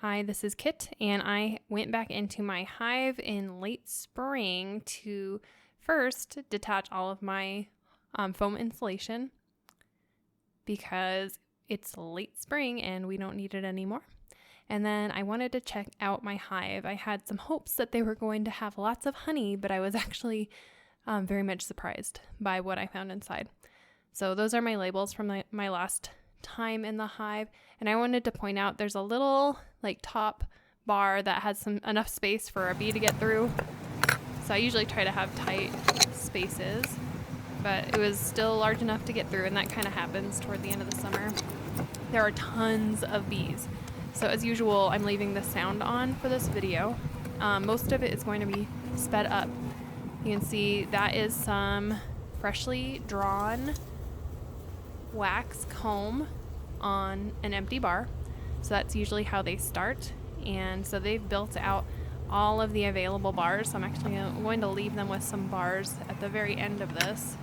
Hi, this is Kit, and I went back into my hive in late spring to first detach all of my foam insulation because it's late spring and we don't need it anymore. And then I wanted to check out my hive. I had some hopes that they were going to have lots of honey, but I was actually very much surprised by what I found inside. So those are my labels from my last time in the hive, and I wanted to point out there's a little top bar that has enough space for a bee to get through. So I usually try to have tight spaces, but it was still large enough to get through, and that kind of happens toward the end of the summer. There are tons of bees. So as usual, I'm leaving the sound on for this video. Most of it is going to be sped up. You can see that is some freshly drawn wax comb on an empty bar. So that's usually how they start. And so they've built out all of the available bars. So I'm actually going to leave them with some bars at the very end of this.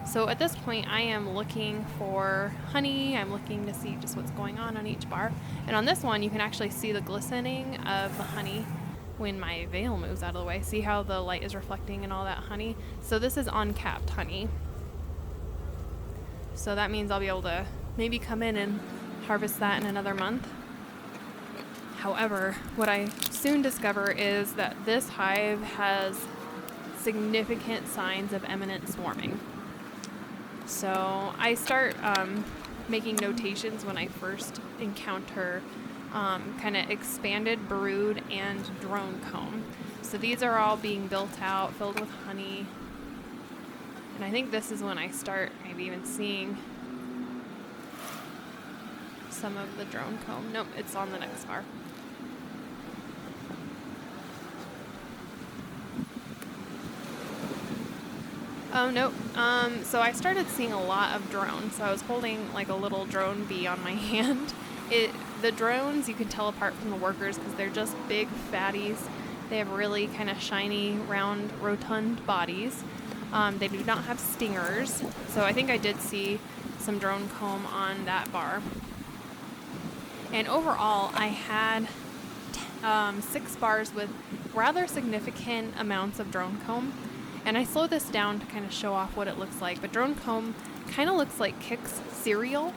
So at this point, I am looking for honey. I'm looking to see just what's going on each bar. And on this one, you can actually see the glistening of the honey when my veil moves out of the way. See how the light is reflecting and all that honey? So this is uncapped honey. So that means I'll be able to maybe come in and harvest that in another month. However, what I soon discover is that this hive has significant signs of imminent swarming. So I start making notations when I first encounter kind of expanded brood and drone comb. So these are all being built out, filled with honey. And I think this is when I start maybe even seeing some of the drone comb. Nope, it's on the next bar. Oh, nope. So I started seeing a lot of drones. So I was holding like a little drone bee on my hand. The drones you can tell apart from the workers because they're just big fatties. They have really kind of shiny, round, rotund bodies. They do not have stingers. So I think I did see some drone comb on that bar. And overall, I had 6 bars with rather significant amounts of drone comb. And I slowed this down to kind of show off what it looks like. But drone comb kind of looks like Kix cereal,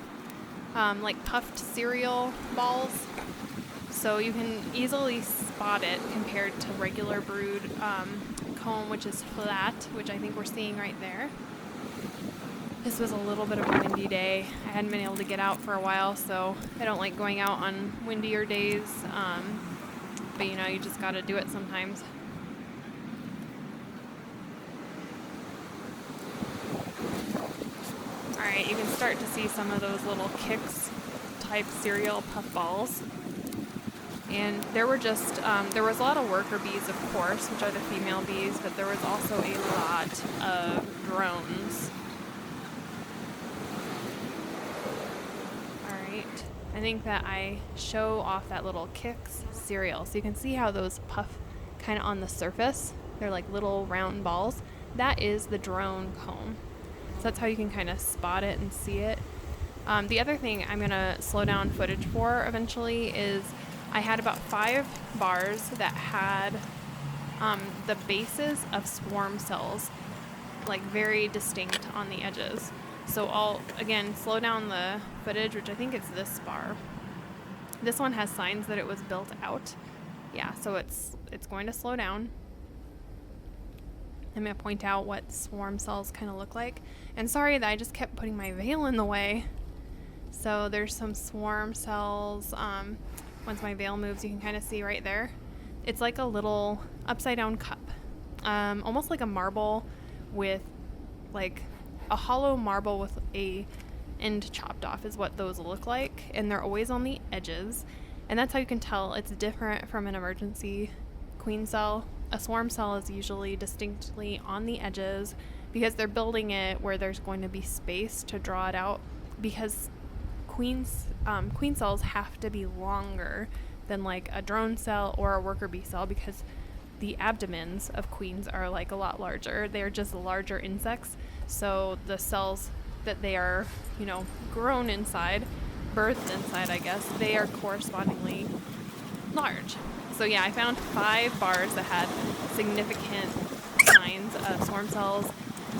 like puffed cereal balls. So you can easily spot it compared to regular brood comb, which is flat, which I think we're seeing right there. This was a little bit of a windy day. I hadn't been able to get out for a while, so I don't like going out on windier days. But you just got to do it sometimes. Alright, you can start to see some of those little Kix type cereal puff balls. And there were there was a lot of worker bees, of course, which are the female bees, but there was also a lot of drones. Alright, I think that I show off that little Kix cereal. So you can see how those puff kind of on the surface. They're like little round balls. That is the drone comb. So that's how you can kind of spot it and see it. The other thing I'm going to slow down footage for eventually is I had about 5 bars that had the bases of swarm cells like very distinct on the edges. So I'll, again, slow down the footage, which I think is this bar. This one has signs that it was built out. Yeah, so it's going to slow down. I'm going to point out what swarm cells kind of look like. And sorry that I just kept putting my veil in the way. So there's some swarm cells. Once my veil moves, you can kind of see right there. It's like a little upside down cup. Almost like a marble with like a hollow marble with a end chopped off is what those look like. And they're always on the edges. And that's how you can tell it's different from an emergency queen cell. A swarm cell is usually distinctly on the edges because they're building it where there's going to be space to draw it out, because queen cells have to be longer than like a drone cell or a worker bee cell because the abdomens of queens are like a lot larger. They're just larger insects. So the cells that they are, grown inside, birthed inside, I guess, they are correspondingly large. So yeah, I found 5 bars that had significant signs of swarm cells.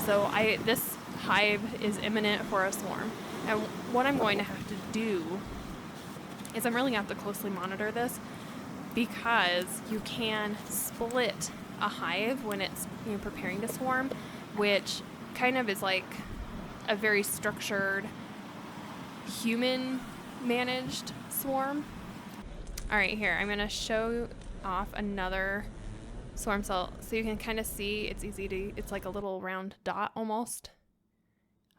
So this hive is imminent for a swarm. And what I'm going to have to do is I'm really going to have to closely monitor this, because you can split a hive when it's preparing to swarm, which kind of is like a very structured human managed swarm. All right, here I'm going to show off another swarm cell so you can kind of see. It's like a little round dot almost.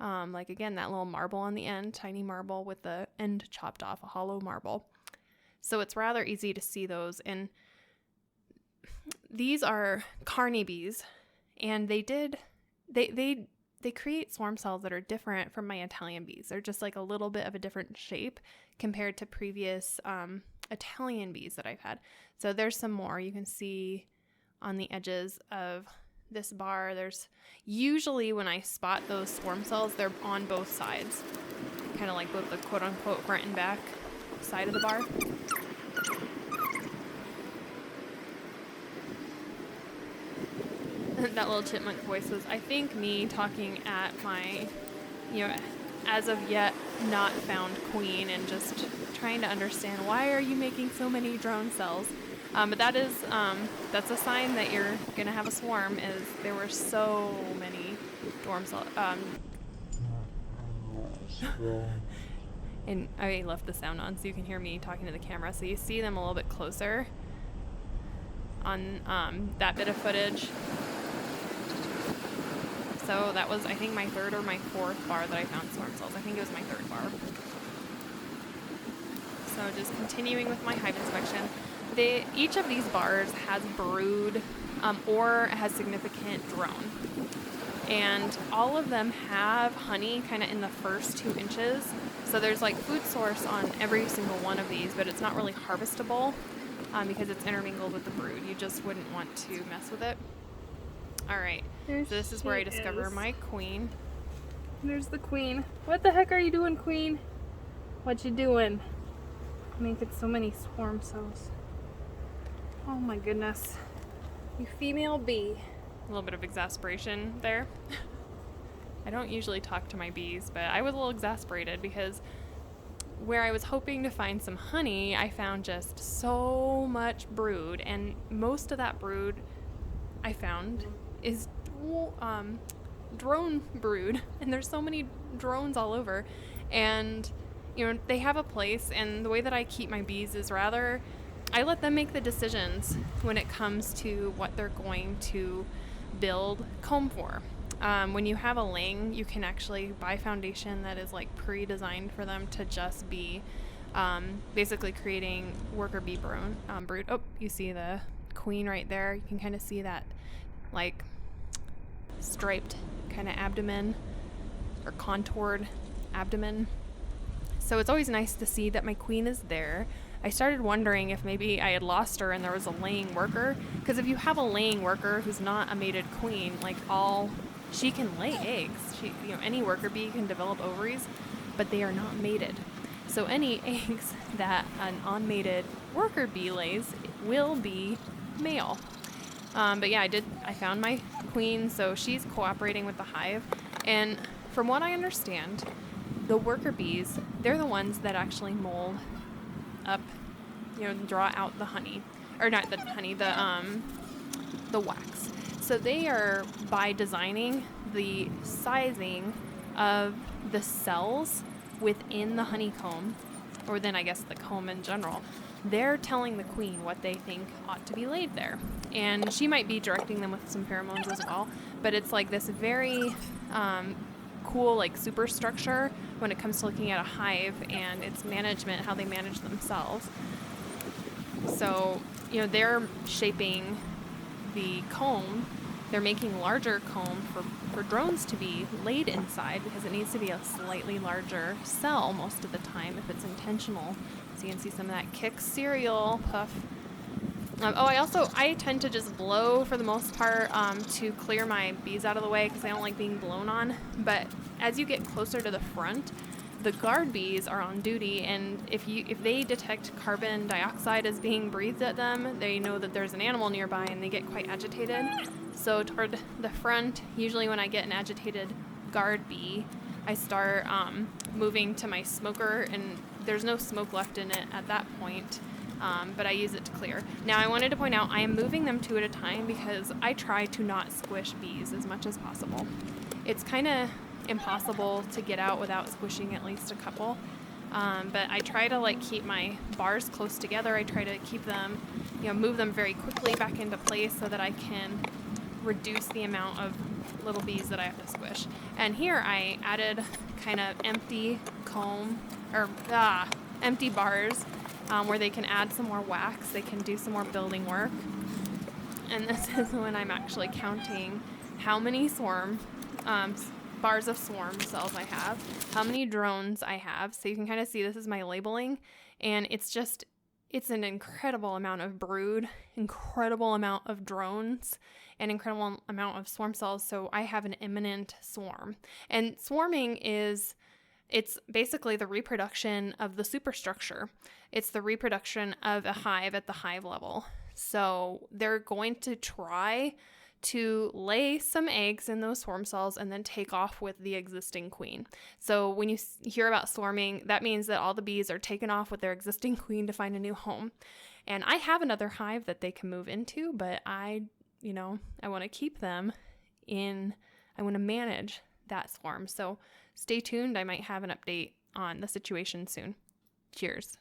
Like again, that little marble on the end, tiny marble with the end chopped off, a hollow marble. So it's rather easy to see those. And these are carny bees, and they create swarm cells that are different from my Italian bees. They're just like a little bit of a different shape compared to previous Italian bees that I've had. So there's some more you can see on the edges of this bar. There's usually, when I spot those swarm cells, they're on both sides, kind of like both the quote unquote front and back side of the bar. That little chipmunk voice was, I think, me talking at my, as of yet not found queen, and just trying to understand, why are you making so many drone cells? But that's a sign that you're gonna have a swarm. Is there were so many drone cells. And I left the sound on so you can hear me talking to the camera, so you see them a little bit closer on that bit of footage. So that was, I think, my 3rd or my 4th bar that I found swarm cells. I think it was my 3rd bar. So just continuing with my hive inspection. Each of these bars has brood or has significant drone. And all of them have honey kind of in the first 2 inches. So there's like food source on every single one of these, but it's not really harvestable because it's intermingled with the brood. You just wouldn't want to mess with it. All right, so this is where I discover my queen. There's the queen. What the heck are you doing, queen? What you doing? Making so many swarm cells. Oh my goodness. You female bee. A little bit of exasperation there. I don't usually talk to my bees, but I was a little exasperated because where I was hoping to find some honey, I found just so much brood, and most of that brood I found is drone brood, and there's so many drones all over. And they have a place, and the way that I keep my bees is rather I let them make the decisions when it comes to what they're going to build comb for. When you have a laying, you can actually buy foundation that is like pre-designed for them to just be basically creating worker bee brood. Oh, you see the queen right there. You can kind of see that like striped kind of abdomen or contoured abdomen. So it's always nice to see that my queen is there. I started wondering if maybe I had lost her and there was a laying worker, because if you have a laying worker who's not a mated queen, she can lay eggs. Any worker bee can develop ovaries, but they are not mated. So any eggs that an unmated worker bee lays will be male. But yeah, I found my queen, so she's cooperating with the hive. And from what I understand, the worker bees, they're the ones that actually mold up, draw out the honey, or not the honey, the wax. So they are, by designing the sizing of the cells within the honeycomb, or then I guess the comb in general, they're telling the queen what they think ought to be laid there. And she might be directing them with some pheromones as well, but it's like this very cool superstructure when it comes to looking at a hive and its management, how they manage themselves. So, they're shaping the comb. They're making larger comb for drones to be laid inside, because it needs to be a slightly larger cell most of the time if it's intentional. So you can see some of that Kix cereal puff. I tend to just blow for the most part to clear my bees out of the way, because I don't like being blown on. But as you get closer to the front, the guard bees are on duty, and if they detect carbon dioxide as being breathed at them, they know that there's an animal nearby and they get quite agitated. So toward the front, usually when I get an agitated guard bee, I start moving to my smoker, and there's no smoke left in it at that point, but I use it to clear. Now I wanted to point out I am moving them 2 at a time because I try to not squish bees as much as possible. It's kind of impossible to get out without squishing at least a couple, but I try to like keep my bars close together. I try to keep them, move them very quickly back into place so that I can reduce the amount of little bees that I have to squish. And here I added kind of empty empty bars where they can add some more wax, they can do some more building work. And this is when I'm actually counting how many bars of swarm cells I have, how many drones I have. So you can kind of see this is my labeling, and it's an incredible amount of brood, incredible amount of drones, and incredible amount of swarm cells. So I have an imminent swarm. And swarming it's basically the reproduction of the superstructure. It's the reproduction of a hive at the hive level. So they're going to try to lay some eggs in those swarm cells and then take off with the existing queen. So when you hear about swarming, that means that all the bees are taken off with their existing queen to find a new home. And I have another hive that they can move into, but I want to keep them I want to manage that swarm. So stay tuned. I might have an update on the situation soon. Cheers.